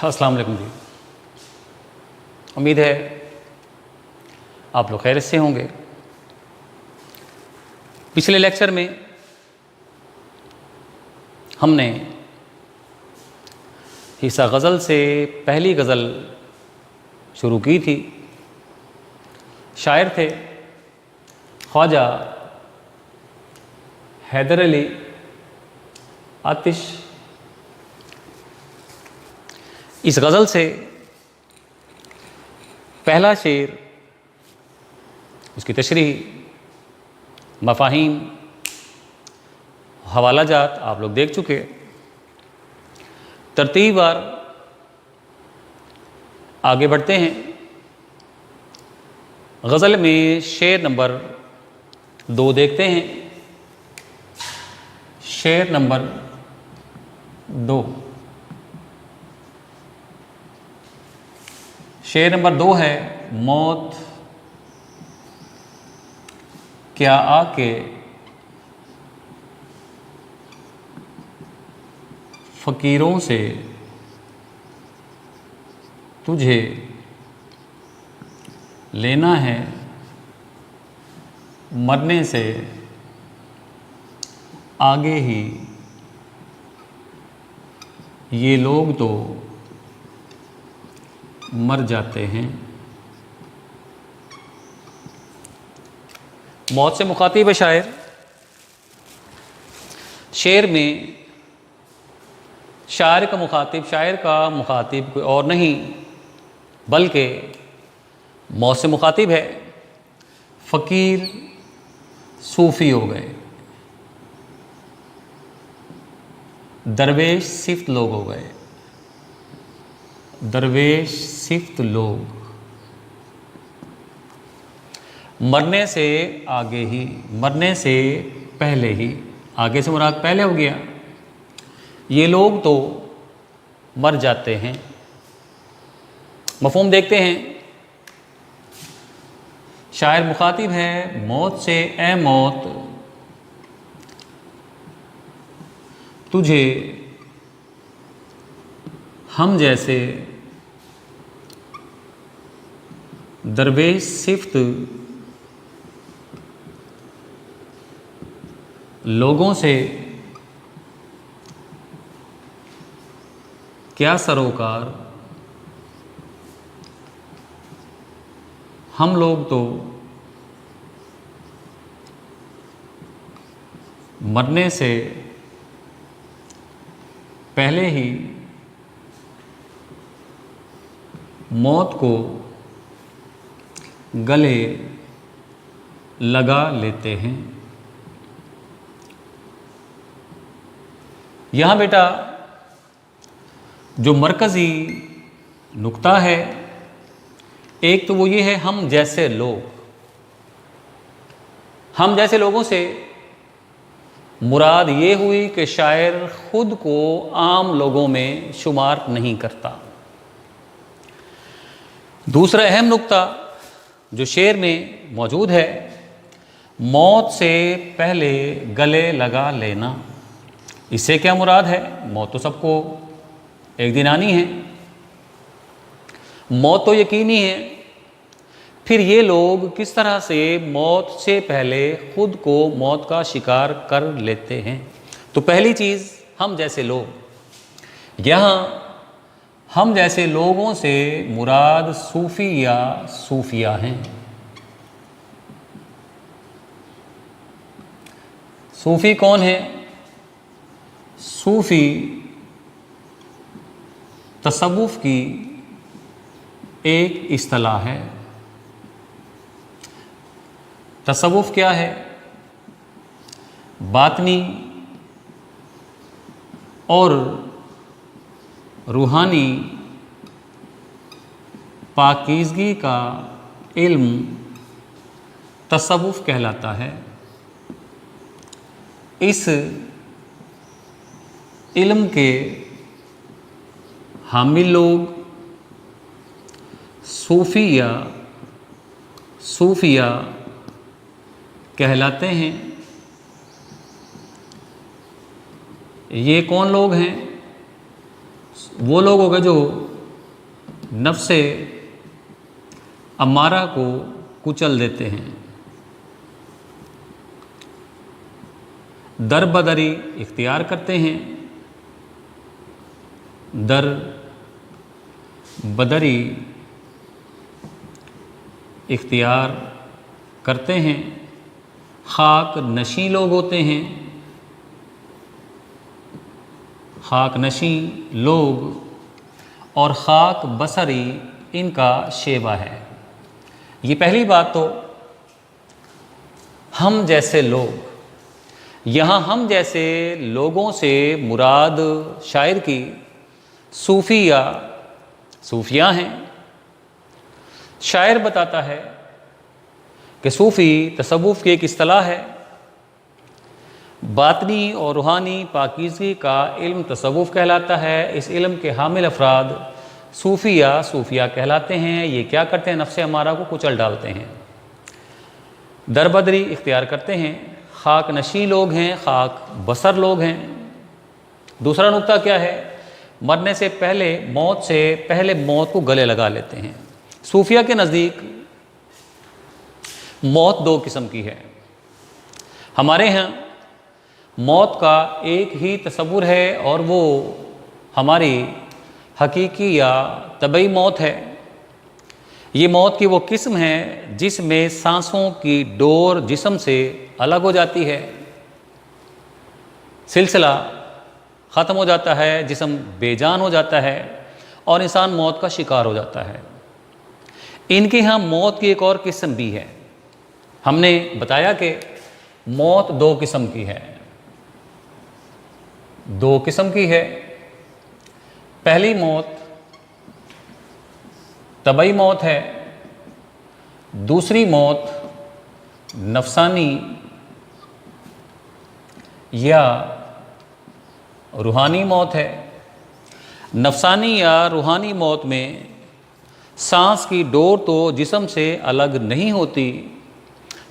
अस्सलाम वालेकुम जी। उम्मीद है आप लोग खैरियत से होंगे। पिछले लेक्चर में हमने हिस्सा गज़ल से पहली गज़ल शुरू की थी। शायर थे ख्वाजा हैदर अली आतिश। इस गज़ल से पहला शेर, उसकी तशरीह, मफ़ाहीम, हवाला जात आप लोग देख चुके। तरतीबवार आगे बढ़ते हैं। गज़ल में शेर नंबर 2 देखते हैं। शेर नंबर 2, शेर नंबर 2 है, मौत क्या आके फ़कीरों से तुझे लेना है, मरने से आगे ही ये लोग तो मर जाते हैं। मौत से मुखातिब है शायर। शेर में शायर का मुखातिब कोई और नहीं बल्कि मौत से मुखातिब है। फ़कीर सूफ़ी हो गए, दरवेश सिफ्त लोग हो गए। दरवेश सिफ्त लोग, मरने से आगे ही, मरने से पहले ही, आगे से मुराद पहले हो गया, ये लोग तो मर जाते हैं। मफ़हूम देखते हैं। शायर मुखातिब है मौत से, ए मौत तुझे हम जैसे दरवेश सिफ्त लोगों से क्या सरोकार, हम लोग तो मरने से पहले ही मौत को गले लगा लेते हैं। यहाँ बेटा जो मरकज़ी नुक्ता है, एक तो वो ये है, हम जैसे लोग। हम जैसे लोगों से मुराद ये हुई कि शायर खुद को आम लोगों में शुमार नहीं करता। दूसरा अहम नुक्ता जो शेर में मौजूद है, मौत से पहले गले लगा लेना। इससे क्या मुराद है? मौत तो सबको एक दिन आनी है, मौत तो यकीनी है। फिर ये लोग किस तरह से मौत से पहले खुद को मौत का शिकार कर लेते हैं? तो पहली चीज़, हम जैसे लोग। यहाँ हम जैसे लोगों से मुराद सूफ़ी या सूफिया हैं। सूफ़ी कौन है? सूफ़ी तसव्वुफ़ की एक इस्तिलाह है। तसव्वुफ़ क्या है? बातनी और रूहानी पाकीज़गी का इल्म तसव्वुफ़ कहलाता है। इस इल्म के हामिल लोग सूफिया कहलाते हैं। ये कौन लोग हैं? वो लोग हो गए जो नफ्से अम्मारा को कुचल देते हैं। दर बदरी इख्तियार करते हैं। दर बदरी इख्तियार करते हैं। खाक नशी लोग होते हैं। खाक नशी लोग और खाक बसरी इनका शेवा है। ये पहली बात तो हम जैसे लोग, यहाँ हम जैसे लोगों से मुराद शायर की सूफिया हैं। शायर बताता है कि सूफ़ी तसव्वुफ़ की एक इस्तिलाह है। बातनी और रूहानी पाकीज़गी का इल्म तसव्वुफ़ कहलाता है। इस इल्म के हामिल अफराद सूफिया कहलाते हैं। ये क्या करते हैं? नफ्स अमारा को कुचल डालते हैं, दरबदरी इख्तियार करते हैं, खाक नशी लोग हैं, खाक बसर लोग हैं। दूसरा नुक्ता क्या है? मरने से पहले, मौत से पहले मौत को गले लगा लेते हैं। सूफिया के नज़दीक मौत दो किस्म की है। हमारे यहाँ मौत का एक ही तसव्वुर है और वो हमारी हकीकी या तबई मौत है। ये मौत की वो किस्म है जिसमें सांसों की डोर जिस्म से अलग हो जाती है, सिलसिला ख़त्म हो जाता है, जिस्म बेजान हो जाता है और इंसान मौत का शिकार हो जाता है। इनके यहाँ मौत की एक और किस्म भी है। हमने बताया कि मौत दो किस्म की है, दो किस्म की है। पहली मौत तबई मौत है, दूसरी मौत नफसानी या रूहानी मौत है। नफसानी या रूहानी मौत में सांस की डोर तो जिस्म से अलग नहीं होती,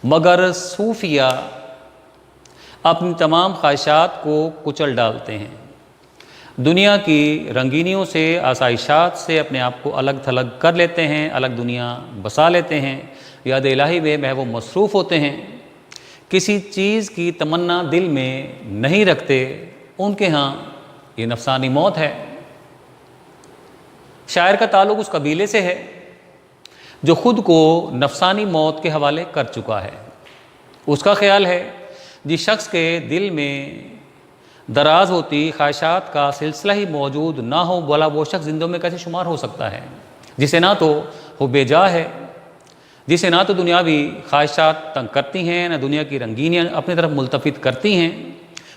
मगर सूफिया अपनी तमाम ख्वाहिशात को कुचल डालते हैं। दुनिया की रंगीनियों से, आसाइशात से अपने आप को अलग थलग कर लेते हैं, अलग दुनिया बसा लेते हैं, याद इलाही में महव मसरूफ़ होते हैं, किसी चीज़ की तमन्ना दिल में नहीं रखते। उनके यहाँ ये नफसानी मौत है। शायर का ताल्लुक़ उस कबीले से है जो ख़ुद को नफसानी मौत के हवाले कर चुका है। उसका ख्याल है जिस शख्स के दिल में दराज होती ख्वाहिशात का सिलसिला ही मौजूद ना हो, बोला वो शख्स जिंदों में कैसे शुमार हो सकता है, जिसे ना तो वो बेजा है, जिसे ना तो दुनियावी ख्वाहिशात तंग करती हैं, ना दुनिया की रंगीनियाँ अपनी तरफ मुल्तफित करती हैं।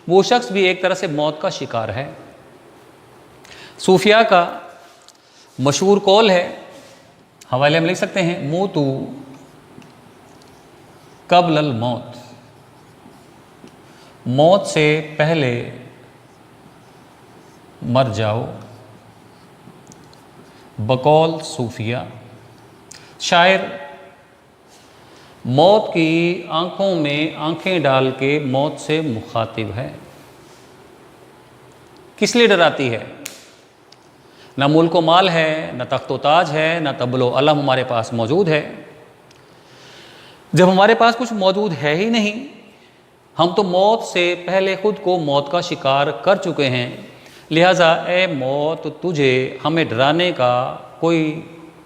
वो शख्स भी एक तरह से मौत का शिकार है। सूफिया का मशहूर कौल है, हवाले में लिख सकते हैं, मूतू क़ब्ल मौत, मौत से पहले मर जाओ। बकौल सूफिया, शायर मौत की आंखों में आंखें डाल के मौत से मुखातिब है। किस लिए डराती है? न मुल्क माल है, न तख्तो ताज है, न तबलो अलम हमारे पास मौजूद है। जब हमारे पास कुछ मौजूद है ही नहीं, हम तो मौत से पहले ख़ुद को मौत का शिकार कर चुके हैं। लिहाजा ए मौत, तुझे हमें डराने का कोई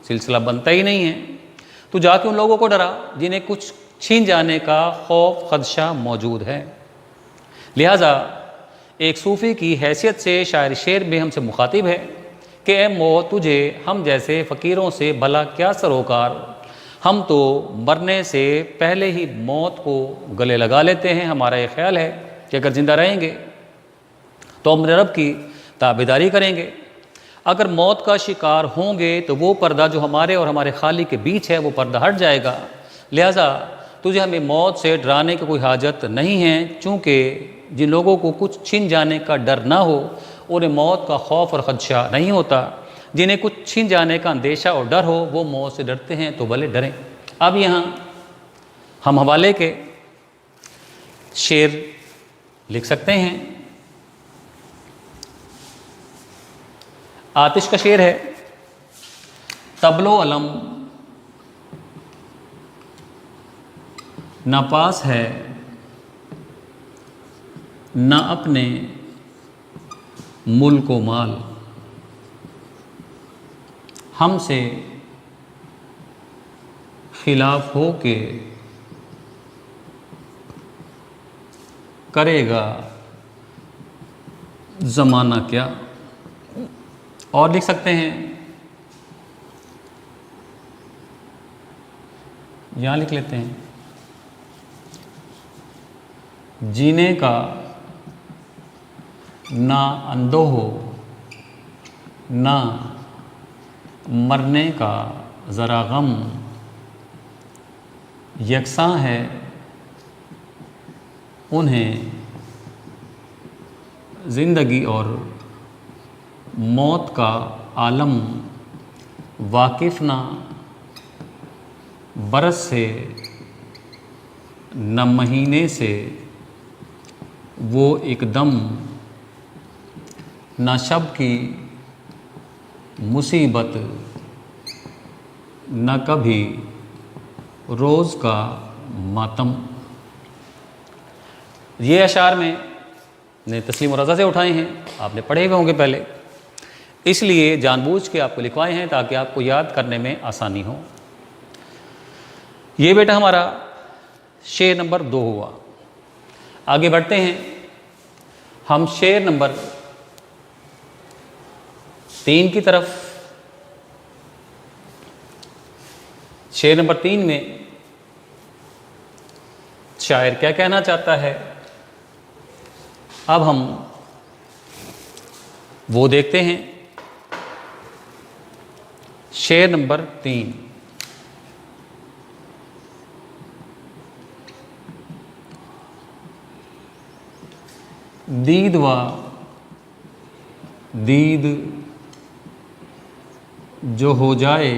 सिलसिला बनता ही नहीं है। तू जाके उन लोगों को डरा जिन्हें कुछ छीन जाने का खौफ खदशा मौजूद है। लिहाजा एक सूफ़ी की हैसियत से शायर शेर में हमसे मुखातिब है कि ए मौत, तुझे हम जैसे फ़कीरों से भला क्या सरोकार, हम तो मरने से पहले ही मौत को गले लगा लेते हैं। हमारा ये ख्याल है कि अगर ज़िंदा रहेंगे तो हम रब की ताबेदारी करेंगे, अगर मौत का शिकार होंगे तो वो पर्दा जो हमारे और हमारे खालिक के बीच है वो पर्दा हट जाएगा। लिहाजा तुझे हमें मौत से डराने की कोई हाजत नहीं है, चूँकि जिन लोगों को कुछ छिन जाने का डर ना हो उन्हें मौत का खौफ और ख़दशा नहीं होता। जिन्हें कुछ छीन जाने का अंदेशा और डर हो वो मौत से डरते हैं, तो भले डरें। अब यहाँ हम हवाले के शेर लिख सकते हैं। आतिश का शेर है, तबलो अलम न पास है न अपने मुल्क व माल, हमसे खिलाफ हो के करेगा ज़माना क्या। और लिख सकते हैं, यहाँ लिख लेते हैं, जीने का ना अंदोह ना मरने का ज़रा गम, यकसां है उन्हें ज़िंदगी और मौत का आलम, वाकिफ़ ना बरस से न महीने से वो एकदम, न शब की मुसीबत न कभी रोज़ का मातम। ये अशार ने तस्लीम और रज़ा से उठाए हैं, आपने पढ़े हुए होंगे पहले, इसलिए जानबूझ के आपको लिखवाए हैं ताकि आपको याद करने में आसानी हो। ये बेटा हमारा शेर नंबर 2 हुआ। आगे बढ़ते हैं, हम शेर नंबर 3 की तरफ। शेर नंबर 3 में शायर क्या कहना चाहता है, अब हम वो देखते हैं। शेर नंबर 3, दीद व दीद जो हो जाए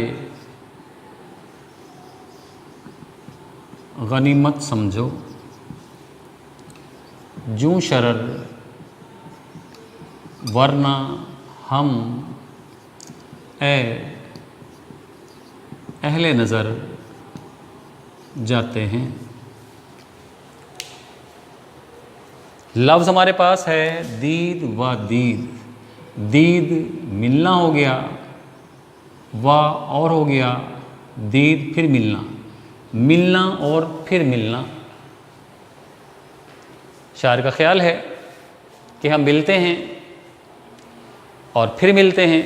गनीमत समझो, जूं शरर वरना हम ए अहले नज़र जाते हैं। लफ्ज़ हमारे पास है दीद व दीद। दीद मिलना हो गया, व और हो गया दीद फिर मिलना, मिलना और फिर मिलना। शायर का ख्याल है कि हम मिलते हैं और फिर मिलते हैं,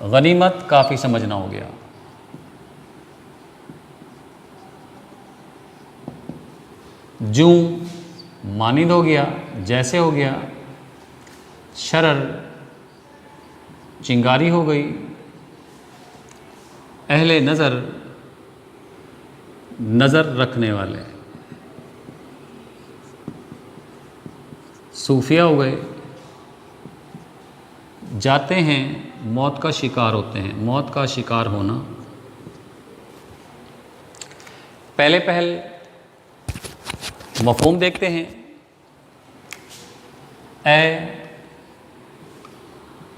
गनीमत काफ़ी समझना हो गया। जूं मानिंद हो गया, जैसे हो गया। शरर चिंगारी हो गई। अहले नज़र नज़र रखने वाले। सूफिया हो गए, जाते हैं मौत का शिकार होते हैं। मौत का शिकार होना। पहले पहल मफ़हूम देखते हैं। ए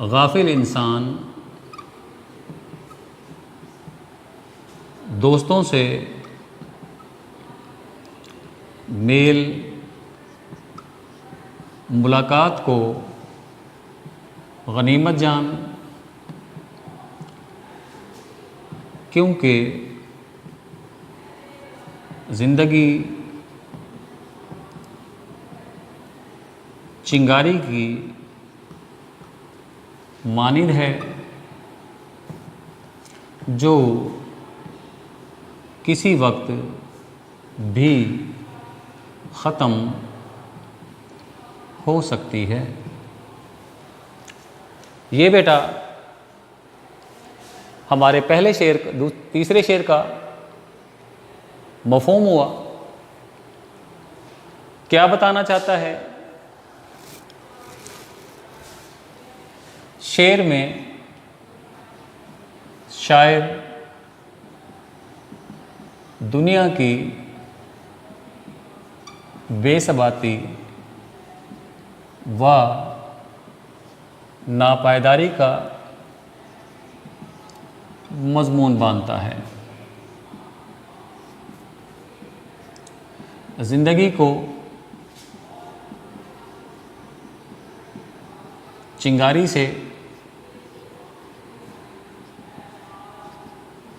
गाफिल इंसान, दोस्तों से मेल मुलाकात को गनीमत जान, क्योंकि ज़िंदगी चिंगारी की मानिंद है जो किसी वक्त भी ख़त्म हो सकती है। ये बेटा हमारे पहले शेर, तीसरे शेर का मफ़हूम हुआ। क्या बताना चाहता है? शेर में शायर दुनिया की बेसबाती व नापायदारी का मजमून बांधता है। ज़िंदगी को चिंगारी से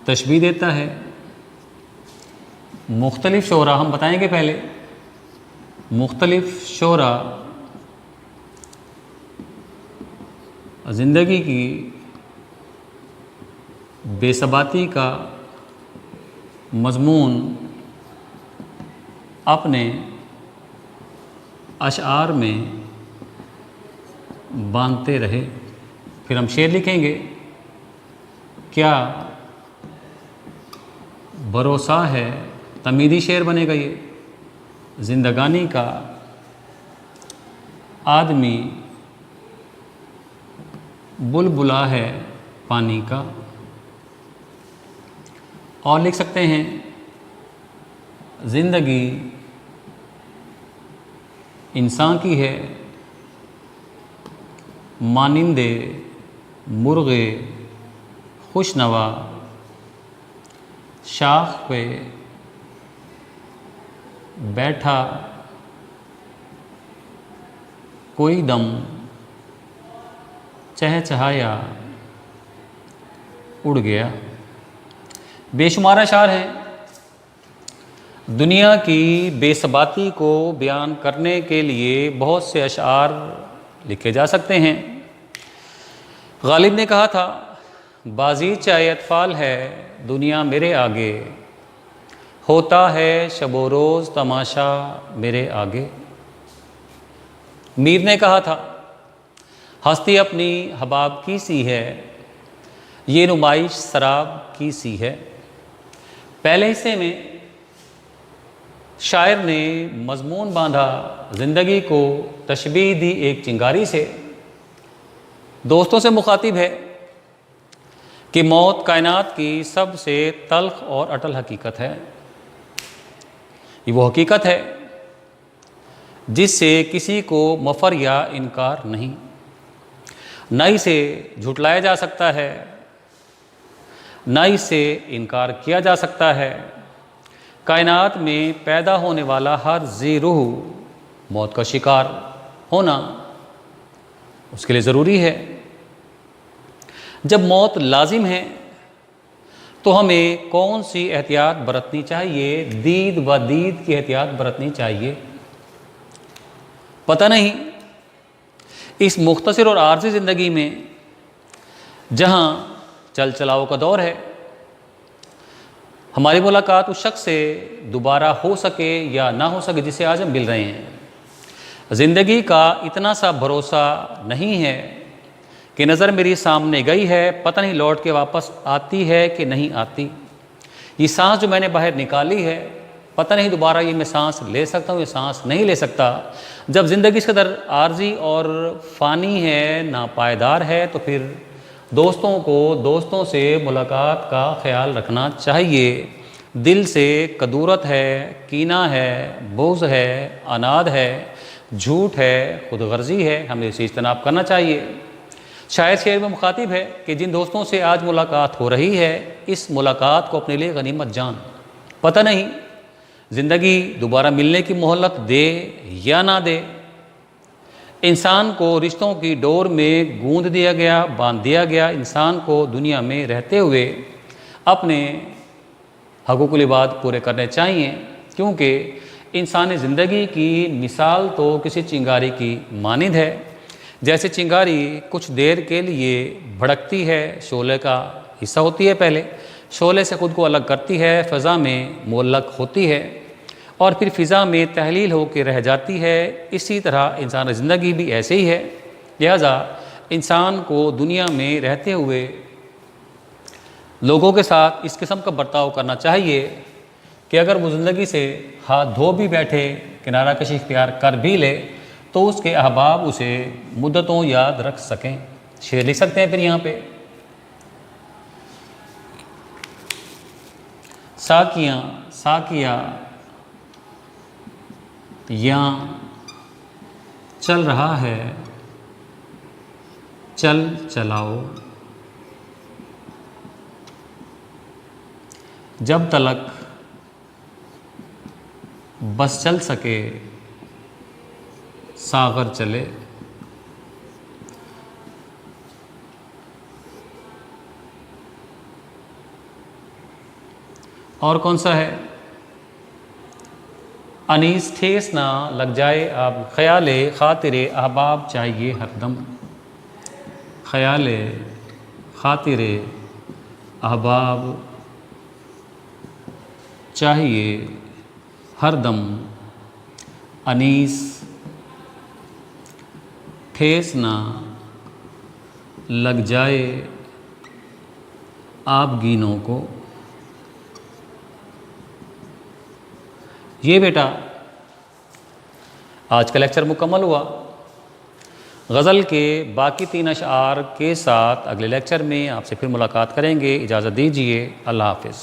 तशबीह देता है। मुख्तलिफ शोरा हम बताएंगे पहले, मुख्तलिफ शोरा ज़िंदगी की बेसबाती का मजमून अपने अशआर में बांधते रहे। फिर हम शेर लिखेंगे, क्या भरोसा है, तमीदी शेर बनेगा ये, जिंदगानी का आदमी बुलबुला है पानी का। और लिख सकते हैं, ज़िंदगी इंसान की है, मानिंदे मुर्गे खुशनवा, शाख पे बैठा कोई दम चहचहाया उड़ गया। बेशुमार अशार हैं। दुनिया की बेसबाती को बयान करने के लिए बहुत से अशार लिखे जा सकते हैं। गालिब ने कहा था, बाजी चाहे अतफाल है दुनिया मेरे आगे, होता है शबो रोज़ तमाशा मेरे आगे। मीर ने कहा था, हस्ती अपनी हबाब की सी है, ये नुमाइश शराब की सी है। पहले हिस्से में शायर ने मजमून बांधा, ज़िंदगी को तशबीह दी एक चिंगारी से। दोस्तों से मुखातिब है कि मौत कायनात की सबसे तल्ख और अटल हकीकत है। ये वो हकीकत है जिससे किसी को मफर या इनकार नहीं, न इसे झुटलाया जा सकता है, न इससे इनकार किया जा सकता है। कायनात में पैदा होने वाला हर जी रूह मौत का शिकार होना उसके लिए ज़रूरी है। जब मौत लाजिम है तो हमें कौन सी एहतियात बरतनी चाहिए? दीद व दीद की एहतियात बरतनी चाहिए। पता नहीं इस मुख्तसर और आर्जी ज़िंदगी में जहाँ चल चलाओ का दौर है, हमारी मुलाकात उस शख्स से दोबारा हो सके या ना हो सके जिसे आज हम मिल रहे हैं। ज़िंदगी का इतना सा भरोसा नहीं है कि नज़र मेरी सामने गई है, पता नहीं लौट के वापस आती है कि नहीं आती। ये सांस जो मैंने बाहर निकाली है, पता नहीं दोबारा ये मैं सांस ले सकता हूँ, ये सांस नहीं ले सकता। जब ज़िंदगी इस कदर आर्जी और फ़ानी है, नापायदार है, तो फिर दोस्तों को दोस्तों से मुलाकात का ख्याल रखना चाहिए। दिल से कदूरत है, कीना है, बुग़्ज़ है, अनाद है, झूठ है, खुदगर्जी है, हमें इसे इज्तनाब करना चाहिए। शायद शेर में मुखातिब है कि जिन दोस्तों से आज मुलाकात हो रही है, इस मुलाकात को अपने लिए गनीमत जान। पता नहीं ज़िंदगी दोबारा मिलने की मोहलत दे या ना दे। इंसान को रिश्तों की डोर में गूंद दिया गया, बांध दिया गया। इंसान को दुनिया में रहते हुए अपने हकूक़ुल इबाद पूरे करने चाहिए, क्योंकि इंसानी ज़िंदगी की मिसाल तो किसी चिंगारी की मानिंद है। जैसे चिंगारी कुछ देर के लिए भड़कती है, शोले का हिस्सा होती है, पहले शोले से ख़ुद को अलग करती है, फ़ज़ा में मुअल्लक़ होती है और फिर फ़िज़ा में तहलील होकर रह जाती है। इसी तरह इंसान ज़िंदगी भी ऐसे ही है। लिहाजा इंसान को दुनिया में रहते हुए लोगों के साथ इस किस्म का बर्ताव करना चाहिए कि अगर वो ज़िंदगी से हाथ धो भी बैठे, किनारा कशी इख्तियार कर भी ले, तो उसके अहबाब उसे मुद्दतों याद रख सकें। शेर लिख सकते हैं फिर यहाँ पे, साकियाँ साकिया यहाँ चल रहा है, चल चलाओ। जब तलक बस चल सके सागर चले। और कौन सा है? अनीस ठेस ना लग जाए अब, ख्याले खातिरे अहबाब चाहिए हरदम। ख्याले खातिरे अहबाब चाहिए हरदम। अनीस ठेस ना लग जाए आबगीनों को। ये बेटा आज का लेक्चर मुकम्मल हुआ। गज़ल के बाकी 3 अशआर के साथ अगले लेक्चर में आपसे फिर मुलाकात करेंगे। इजाज़त दीजिए। अल्लाह हाफ़िज़।